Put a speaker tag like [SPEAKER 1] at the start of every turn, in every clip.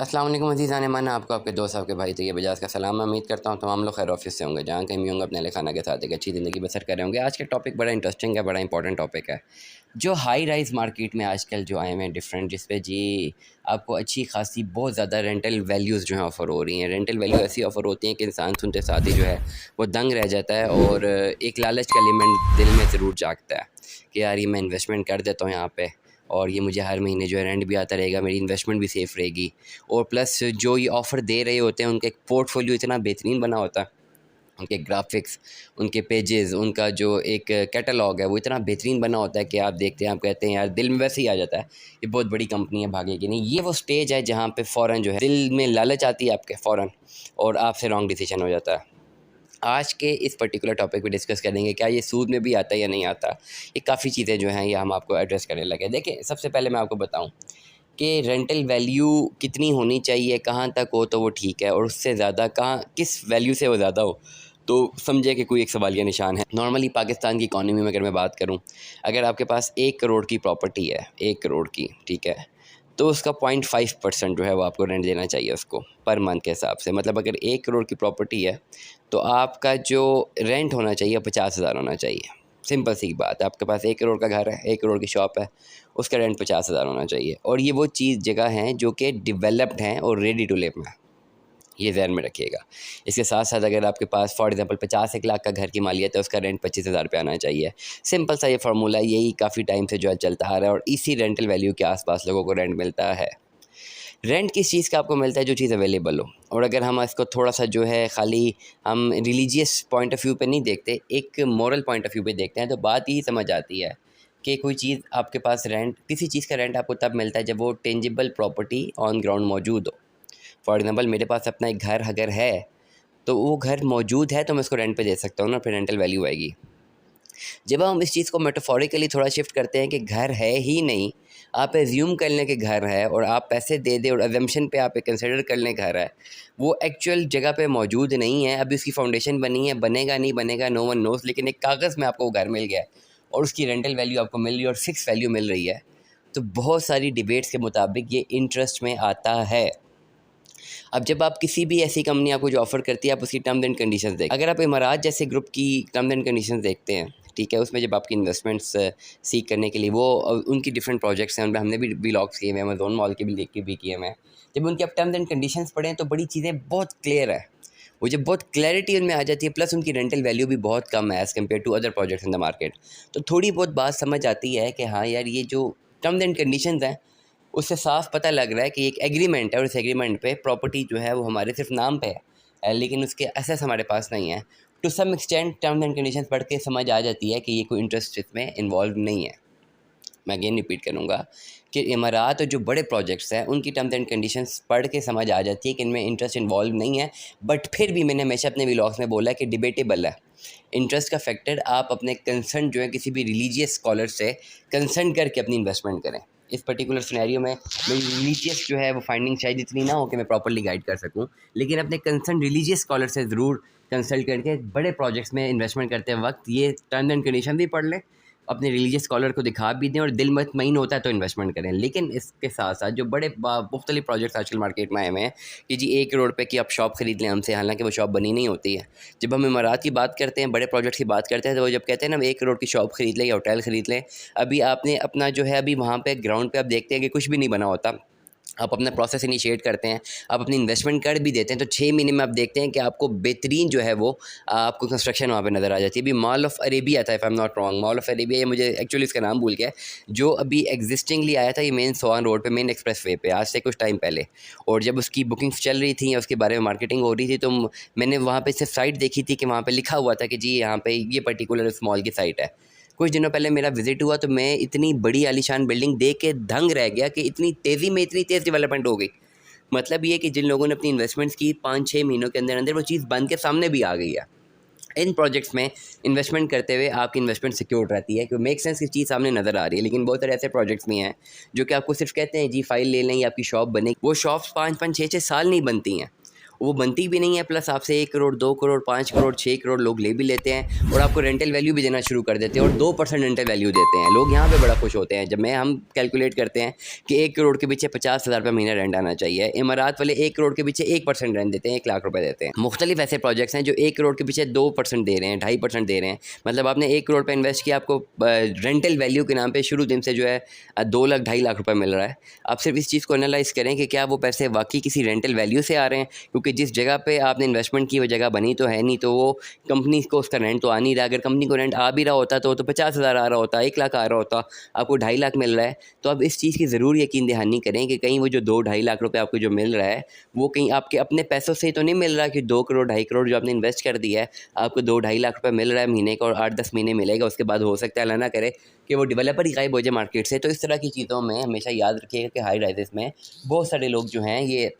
[SPEAKER 1] अस्सलाम वालेकुम अज़ीज़ान मन, आपको आपके दोस्त आपके भाई तैयब बजाज का सलाम। मैं उम्मीद करता हूँ तमाम लोग खैर ऑफिस से होंगे, जहाँ कहीं भी होंगे अपने लिए खाना के साथ एक अच्छी ज़िंदगी बसर कर रहे होंगे। आज का टॉपिक बड़ा इंटरेस्टिंग है, बड़ा इंपॉर्टेंट टॉपिक है। जो हाई राइज़ मार्केट में आजकल जो आए हुए हैं डिफरेंट, जिस पे जी आपको अच्छी खासी बहुत ज़्यादा रेंटल वैल्यूज़ जो हैं ऑफ़र हो रही हैं। रेंटल वैल्यू ऐसी ऑफ़र होती हैं कि इंसान सुनते साथ ही जो है वो दंग रह जाता है, और एक लालच का एलिमेंट दिल में ज़रूर जागता है कि यार ये मैं इन्वेस्टमेंट कर देता हूँ यहाँ पे, और ये मुझे हर महीने जो है रेंट भी आता रहेगा, मेरी इन्वेस्टमेंट भी सेफ़ रहेगी। और प्लस जो ये ऑफ़र दे रहे होते हैं उनका एक पोर्टफोलियो इतना बेहतरीन बना होता है, उनके ग्राफिक्स, उनके पेजेस, उनका जो एक कैटलॉग है वो इतना बेहतरीन बना होता है कि आप देखते हैं, आप कहते हैं यार दिल में वैसे ही आ जाता है ये बहुत बड़ी कंपनी है, भागे कि नहीं। ये वो स्टेज है जहाँ पे फ़ौरन जो है दिल में लालच आती है आपके फ़ौरन, और आपसे रॉन्ग डिसीजन हो जाता है। आज के इस पर्टिकुलर टॉपिक पे डिस्कस करेंगे क्या ये सूद में भी आता है या नहीं आता। ये काफ़ी चीज़ें जो हैं ये हम आपको एड्रेस करने लगे। देखिए, सबसे पहले मैं आपको बताऊं कि रेंटल वैल्यू कितनी होनी चाहिए, कहाँ तक हो तो वो ठीक है, और उससे ज़्यादा कहाँ किस वैल्यू से वो ज़्यादा हो तो समझे कि कोई एक सवालिया निशान है। नॉर्मली पाकिस्तान की इकॉनमी में अगर मैं बात करूं, अगर आपके पास 1 करोड़ की प्रॉपर्टी है, 1 करोड़ की, ठीक है, तो उसका 0.5% जो है वो आपको रेंट देना चाहिए उसको पर मंथ के हिसाब से। मतलब अगर 1 करोड़ की प्रॉपर्टी है तो आपका जो रेंट होना चाहिए 50,000 होना चाहिए। सिंपल सी बात है, आपके पास 1 करोड़ का घर है, 1 करोड़ की शॉप है, उसका रेंट 50,000 होना चाहिए। और ये वो चीज़ जगह हैं जो कि डेवलप्ड हैं और रेडी टू लिव में, ये ज़हन में रखिएगा। इसके साथ साथ अगर आपके पास फॉर एग्जांपल 50 लाख का घर की मालियत है, उसका रेंट 25,000 रुपये आना चाहिए। सिंपल सा ये फार्मूला, यही काफ़ी टाइम से जो है चलता आ रहा है, और इसी रेंटल वैल्यू के आसपास लोगों को रेंट मिलता है। रेंट किस चीज़ का आपको मिलता है? जो चीज़ अवेलेबल हो। और अगर हम इसको थोड़ा सा जो है खाली हम रिलीजियस पॉइंट ऑफ व्यू पे नहीं देखते, एक मॉरल पॉइंट ऑफ व्यू पे देखते हैं, तो बात यही समझ आती है कि कोई चीज़ आपके पास रेंट, किसी चीज़ का रेंट आपको तब मिलता है जब वो टेंजिबल प्रॉपर्टी ऑन ग्राउंड मौजूद हो। फॉर एग्जांपल मेरे पास अपना एक घर अगर है, तो वो घर मौजूद है तो मैं उसको रेंट पे दे सकता हूँ ना, फिर रेंटल वैल्यू आएगी। जब हम इस चीज़ को मेटाफोरिकली थोड़ा शिफ्ट करते हैं कि घर है ही नहीं, आप एज्यूम कर लें कि घर है और आप पैसे दे दें, और अजम्पशन पे आप कंसिडर कर लें घर है, वो एक्चुअल जगह पे मौजूद नहीं है, अभी उसकी फाउंडेशन बनी है, बनेगा नहीं बनेगा नो वन नोज़, लेकिन एक कागज़ में आपको वो घर मिल गया है और उसकी रेंटल वैल्यू आपको मिल रही है और फिक्स वैल्यू मिल रही है, तो बहुत सारी डिबेट्स के मुताबिक ये इंटरेस्ट में आता है। अब जब आप किसी भी ऐसी कंपनी आपको जो ऑफ़र करती है, आप उसकी टर्म्स एंड कंडीशंस देखें। अगर आप इमारात जैसे ग्रुप की टर्म्स एंड कंडीशंस देखते हैं, ठीक है, उसमें जब आपकी इन्वेस्टमेंट्स सीख करने के लिए वो उनकी डिफरेंट प्रोजेक्ट्स हैं, उनमें हमने भी व्लॉग्स किए हुए हैं, अमेज़न मॉल के भी देख के भी किए हुए हैं। जब उनके आप टर्म्स एंड कंडीशंस पढ़ें तो बड़ी चीज़ें बहुत क्लियर है, वो जब बहुत क्लैरिटी उनमें आ जाती है, प्लस उनकी रेंटल वैल्यू भी बहुत कम है as compare to other projects in the market, तो थोड़ी बहुत बात समझ आती है कि हाँ यार, ये जो टर्म्स एंड कंडीशंस हैं उससे साफ पता लग रहा है कि एक एग्रीमेंट है, और इस एग्रीमेंट पे प्रॉपर्टी जो है वो हमारे सिर्फ नाम पे है, लेकिन उसके एसेस हमारे पास नहीं है। To some extent terms and conditions पढ़ के समझ आ जाती है कि ये कोई इंटरेस्ट इसमें इन्वॉल्व नहीं है। मैं अगेन रिपीट करूँगा कि इमारात और जो बड़े प्रोजेक्ट्स हैं उनकी टर्म्स एंड कंडीशंस पढ़ के समझ आ जाती है कि इनमें इंटरेस्ट इन्वॉल्व नहीं है। बट फिर भी मैंने हमेशा अपने व्लॉग्स में बोला है कि डिबेटेबल है इंटरेस्ट का फैक्टर। आप अपने कंसर्न जो है किसी भी रिलीजियस स्कॉलर से कंसर्न करके अपनी इन्वेस्टमेंट करें। इस पर्टिकुलर सिनेरियो में मेरी रिलीजियस जो है वो फाइंडिंग शायद इतनी ना हो कि मैं प्रॉपर्ली गाइड कर सकूं, लेकिन अपने कंसर्न रिलीजियस स्कॉलर से ज़रूर कंसल्ट करके बड़े प्रोजेक्ट्स में इन्वेस्टमेंट करते वक्त ये टर्म्स एंड कंडीशन भी पढ़ लें, अपने रिलीजियस स्कॉलर को दिखा भी दें, और दिल मुतमईन होता है तो इन्वेस्टमेंट करें। लेकिन इसके साथ साथ जो बड़े मुख्तलिफ प्रोजेक्ट्स आजकल मार्केट में आए हुए हैं कि जी 1 करोड़ पे की आप शॉप खरीद लें हमसे, हालांकि वो शॉप बनी नहीं होती है। जब हम इमारात की बात करते हैं, बड़े प्रोजेक्ट्स की बात करते हैं, तो वो जब कहते हैं ना 1 करोड़ की शॉप खरीद लें या होटल खरीद लें, अभी आपने अपना जो है अभी वहाँ पे ग्राउंड पे आप देखते हैं कि कुछ भी नहीं बना होता। आप अपना प्रोसेस इनिशिएट करते हैं, आप अपनी इन्वेस्टमेंट कर भी देते हैं, तो 6 महीने में आप देखते हैं कि आपको बेहतरीन जो है वो आपको कंस्ट्रक्शन वहाँ पे नज़र आ जाती है। अभी मॉल ऑफ़ अरेबिया था, if I am not wrong, mall of Arabia, ये मुझे एक्चुअली इसका नाम भूल गया है, जो अभी एग्जिस्टिंगली आया था, ये मेन सोहान रोड पे, मेन एक्सप्रेस वे पे, आज से कुछ टाइम पहले। और जब उसकी बुकिंग्स चल रही थी या उसके बारे में मार्केटिंग हो रही थी, तो मैंने वहाँ पे सिर्फ साइट देखी थी कि वहाँ पे लिखा हुआ था कि जी यहाँ पे ये पर्टिकुलर इस मॉल की साइट है। कुछ दिनों पहले मेरा विजिट हुआ तो मैं इतनी बड़ी आलीशान बिल्डिंग देख के दंग रह गया कि इतनी तेज़ी में इतनी तेज़ डेवलपमेंट हो गई। मतलब ये कि जिन लोगों ने अपनी इन्वेस्टमेंट्स की 5-6 महीनों के अंदर अंदर वो चीज़ बन के सामने भी आ गई है। इन प्रोजेक्ट्स में इन्वेस्टमेंट करते हुए आपकी इन्वेस्टमेंट सिक्योर रहती है, क्योंकि मेक सेंस की चीज़ सामने नज़र आ रही है। लेकिन बहुत सारे ऐसे प्रोजेक्ट्स भी हैं जो कि आपको सिर्फ कहते हैं जी फाइल ले लें या आपकी शॉप बने, वो शॉप्स 5-5 6-6 साल नहीं बनती हैं, वो बनती भी नहीं है, प्लस आपसे 1 करोड़ 2 करोड़ 5 करोड़ 6 करोड़ लोग ले भी लेते हैं और आपको रेंटल वैल्यू भी देना शुरू कर देते हैं और 2% रेंटल वैल्यू देते हैं। लोग यहाँ पे बड़ा खुश होते हैं जब हम कैलकुलेट करते हैं कि 1 करोड़ के पीछे 50,000 रुपये महीना रेंट आना चाहिए। इमारात वाले 1 करोड़ के पीछे 1% रेंट देते हैं, 1 लाख रुपये देते हैं। मुख्तलिफ ऐसे प्रोजेक्ट्स हैं जो 1 करोड़ के पीछे 2% दे रहे हैं, 2.5% दे रहे हैं। मतलब आपने 1 करोड़ पे इन्वेस्ट किया, आपको रेंटल वैल्यू के नाम पे शुरू दिन से जो है 2 लाख 2.5 लाख रुपए मिल रहा है। आप सिर्फ इस चीज़ को एनालाइज़ करें कि क्या वो पैसे वाकई किसी रेंटल वैल्यू से आ रहे हैं, क्योंकि जिस जगह पे आपने इन्वेस्टमेंट की वो जगह बनी तो है नहीं, तो वो कंपनी को उसका रेंट तो आ नहीं रहा। अगर कंपनी को रेंट आ भी रहा होता तो 50,000 आ रहा होता, 1 लाख आ रहा होता, आपको 2.5 लाख मिल रहा है। तो आप इस चीज़ की ज़रूर यकीन दहानी करें कि कहीं वो जो 2-2.5 लाख रुपए आपको जो मिल रहा है वो कहीं आपके अपने पैसों से तो नहीं मिल रहा कि 2 करोड़ 2.5 करोड़ जो आपने इन्वेस्ट कर दिया है आपको 2-2.5 लाख रुपए मिल रहा है महीने का और 8-10 महीने मिलेगा, उसके बाद हो सकता है अल्लाह ना करे कि वो डेवलपर ही गायब हो जाए मार्केट से। तो इस तरह की चीज़ों में हमेशा याद रखिएगा कि हाई राइजेस में बहुत सारे लोग जो हैं ये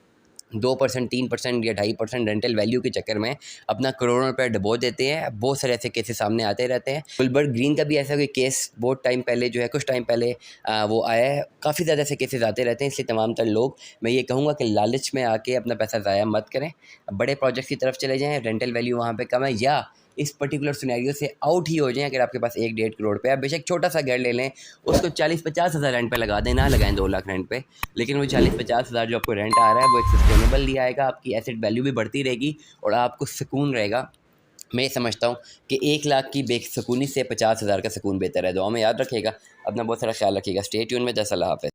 [SPEAKER 1] 2% 3% या 2.5% रेंटल वैल्यू के चक्कर में अपना करोड़ों रुपये डुबो देते हैं। बहुत सारे ऐसे केसेस सामने आते रहते हैं। गुलबर्ग ग्रीन का भी ऐसा कोई केस बहुत टाइम पहले जो है कुछ टाइम पहले वो आया है। काफ़ी ज़्यादा ऐसे केसेस आते रहते हैं, इसलिए तमाम तर लोग मैं ये कहूँगा कि लालच में आके अपना पैसा ज़ाया मत करें, बड़े प्रोजेक्ट्स की तरफ चले जाएँ, रेंटल वैल्यू वहाँ पे कम है, या इस पर्टिकुलर सिनेरियो से आउट ही हो जाएं। अगर आपके पास 1-1.5 करोड़ पे, आप बेशक छोटा सा घर ले लें, उसको 40-50 हज़ार रेंट पे लगा दें, ना लगाएं 2 लाख रेंट पे, लेकिन वो 40-50 हज़ार जो आपको रेंट आ रहा है वो एक सस्टेनेबल ही आएगा, आपकी एसेट वैल्यू भी बढ़ती रहेगी और आपको सुकून रहेगा। मैं ये समझता हूँ कि 1 लाख की बेसुकूनी से 50,000 का सुकून बेहतर है। दुआ में याद रखिएगा, अपना बहुत सारा ख्याल रखिएगा। स्टे ट्यून में। जैसा अल्लाह हाफ़िज़।